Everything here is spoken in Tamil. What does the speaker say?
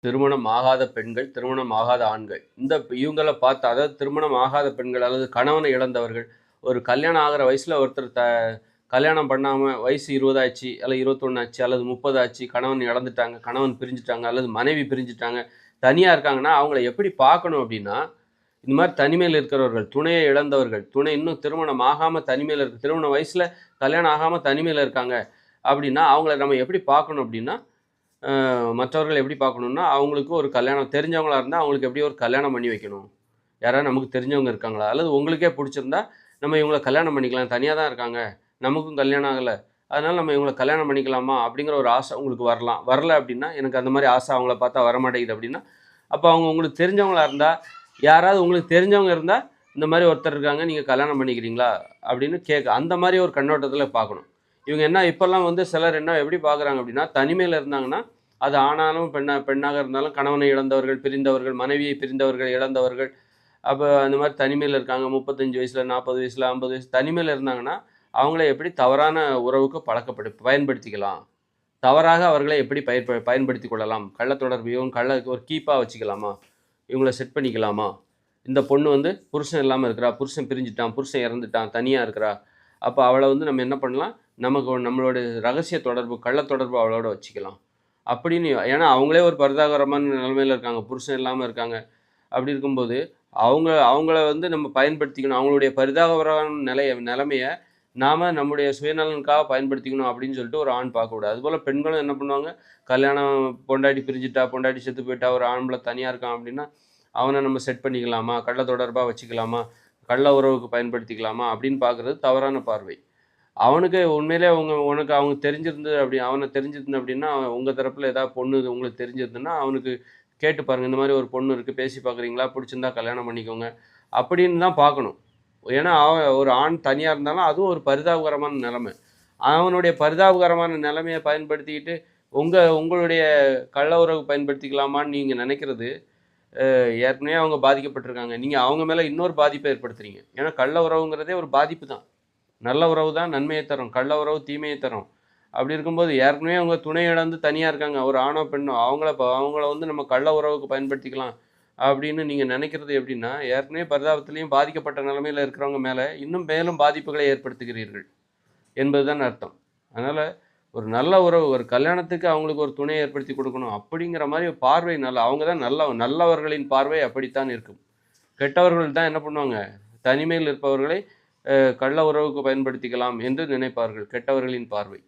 திருமணம் ஆகாத பெண்கள், திருமணம் ஆகாத ஆண்கள். இவங்கள பார்த்தா, அதாவது திருமணம் ஆகாத பெண்கள் அல்லது கணவனை இழந்தவர்கள், ஒரு கல்யாணம் ஆகுற வயசுல ஒருத்தர் கல்யாணம் பண்ணாம வயசு 20 ஆச்சு, அல்லது 21 ஆச்சு, அல்லது 30 ஆச்சு, கணவன் இழந்துட்டாங்க, கணவன் பிரிஞ்சுட்டாங்க, அல்லது மனைவி பிரிஞ்சுட்டாங்க, தனியா இருக்காங்கன்னா, அவங்கள எப்படி பார்க்கணும் அப்படின்னா, இந்த மாரி தனிமையில இருக்கிறவர்கள், துணையை இழந்தவர்கள், துணை இன்னும் திருமணம் ஆகாம தனிமையில திருமண வயசுல கல்யாணம் ஆகாம தனிமையில இருக்காங்க அப்படின்னா, அவங்கள நம்ம எப்படி பார்க்கணும் அப்படின்னா, மற்றவர்கள் எப்படி பார்க்கணும்னா, அவங்களுக்கு ஒரு கல்யாணம் தெரிஞ்சவங்களா இருந்தா, அவங்களுக்கு எப்படியோ ஒரு கல்யாணம் பண்ணி வைக்கணும். யாராவது நமக்கு தெரிஞ்சவங்க இருக்காங்களா? அல்லது உங்களுக்கே புடிச்சிருந்தா, நம்ம இவங்கள கல்யாணம் பண்ணிக்கலாம். தனியா தான் இருக்காங்க. நமக்கும் கல்யாணம் ஆகல. அதனால நம்ம இவங்கள கல்யாணம் பண்ணிக்கலாமா? அப்படிங்கிற ஒரு ஆசை உங்களுக்கு வரலாம். வரல அப்படின்னா, எனக்கு அந்த மாரி ஆசை அவங்கள பார்த்தா வரமாட்டேங்குது அப்படின்னா, அப்ப அவங்க உங்களுக்கு தெரிஞ்சவங்களா இருந்தா, யாராவது உங்களுக்கு தெரிஞ்சவங்க இருந்தா, இந்த மாரி ஒருத்தர் இருக்காங்க. நீங்க கல்யாணம் பண்ணிக்கிறீங்களா? அப்படின்னு அந்த மாரி ஒரு கண்ணோட்டத்தில பார்க்கணும். இவங்க என்ன இப்பல்லாம் வந்து சிலர் என்ன எப்படி பார்க்குறாங்க அப்படின்னா, தனிமையில இருந்தாங்கன்னா, அது ஆணாலும், பெண்ணாக இருந்தாலும் கணவனை இழந்தவர்கள், பிரிந்தவர்கள், மனைவியை பிரிந்தவர்கள், இழந்தவர்கள், அப்ப அந்த மாரி தனிமையில இருக்காங்க. 35 வயசுல, 40 வயசுல, 50 வயசு தனிமையில இருந்தாங்கன்னா, அவங்கள எப்படி தவறான உறவுக்கு பயன்படுத்திக்கலாம். தவறாக அவர்களை எப்படி பயன்படுத்திக் கொள்ளலாம். கள்ள தொடர்பையும், ஒரு கீப்பா வச்சுக்கலாமா? இவங்கள செட் பண்ணிக்கலாமா? இந்த பொண்ணு வந்து புருஷன் இல்லாம இருக்கிறா. புருஷன் பிரிஞ்சுட்டான், புருஷன் இறந்துட்டான், தனியா இருக்கிறா. அப்ப அவள வந்து நம்ம என்ன பண்ணலாம்? நம்மளோட ரகசிய தொடர்பு, கள்ள தொடர்பு அவளோட வச்சுக்கலாம். அப்படின்னு ஏன்னா அவங்களே ஒரு பரிதாபகரமான நிலைமையில இருக்காங்க. புருஷன் இல்லாம இருக்காங்க. அப்படி இருக்கும்போது, அவங்கள வந்து நம்ம பயன்படுத்திக்கணும். அவங்களுடைய பரிதாபகரமான நிலைமைய நாம நம்முடைய சுயநலனுக்காக பயன்படுத்திக்கணும் அப்படின்னு சொல்லிட்டு ஒரு ஆண் பார்க்கக்கூடாது. அதுபோல பெண்களும் என்ன பண்ணுவாங்க, கல்யாணம் பொண்டாட்டி பிரிஞ்சுட்டா, பொண்டாட்டி செத்து போயிட்டா, ஒரு ஆம்பள தனியா இருக்கான் அப்படின்னா, அவன நம்ம செட் பண்ணிக்கலாமா? கள்ள தொடர்பா வச்சுக்கலாமா? கள்ள உறவுக்கு பயன்படுத்திக்கலாமா? அப்படின்னு பார்க்குறது தவறான பார்வை. அவனுக்கு உண்மையிலே உனக்கு அவங்க தெரிஞ்சிருந்தது அவன தெரிஞ்சிருந்தது அப்படின்னா, உங்க தரப்புல ஏதாவது பொண்ணு உங்களுக்கு தெரிஞ்சிருந்ததுன்னா, அவனுக்கு கேட்டு பாருங்க. இந்த மாரி ஒரு பொண்ணு இருக்கு. பேசி பார்க்குறீங்களா? புடிச்சிருந்தா கல்யாணம் பண்ணிக்கோங்க. அப்படின்னு தான் பார்க்கணும். ஏன்னா, அவன் ஒரு ஆண் தனியா இருந்தாலும், அதுவும் ஒரு பரிதாபகரமான நிலைமை. அவனுடைய பரிதாபகரமான நிலைமைய பயன்படுத்திக்கிட்டு, உங்களுடைய கள்ள உறவு பயன்படுத்திக்கலாமான்னு நீங்க நினைக்கிறது, ஏற்கனவே அவங்க பாதிக்கப்பட்டுருக்காங்க. நீங்க அவங்க மேல இன்னொரு பாதிப்ப ஏற்படுத்துறீங்க. ஏன்னா, கள்ள உறவுங்கிறதே ஒரு பாதிப்பு தான். நல்ல உறவு தான் நன்மையை தரும். கள்ள உறவு தீமையை தரும். அப்படி இருக்கும்போது ஏற்கனவே அவங்க துணை இழந்து தனியா இருக்காங்க. ஒரு ஆணோ, பெண்ணோ அவங்கள வந்து நம்ம கள்ள உறவுக்கு பயன்படுத்திக்கலாம் அப்படின்னு நீங்க நினைக்கிறது எப்படின்னா, ஏற்கனவே பரிதாபத்திலயும் பாதிக்கப்பட்ட நிலைமையில இருக்கிறவங்க மேல இன்னும் மேலும் பாதிப்புகளை ஏற்படுத்துகிறீர்கள் என்பதுதான் அர்த்தம். அதனால ஒரு நல்ல உறவு, ஒரு கல்யாணத்துக்கு அவங்களுக்கு ஒரு துணையை ஏற்படுத்தி கொடுக்கணும் அப்படிங்கிற மாரி பார்வை அவங்க தான் நல்லவர்களின் பார்வை அப்படித்தான் இருக்கும். கெட்டவர்கள் தான் என்ன பண்ணுவாங்க, தனிமையில் இருப்பவர்களை கள்ள உறவுக்கு பயன்படுத்திக்கலாம் என்று நினைப்பார்கள். கெட்டவர்களின் பார்வை.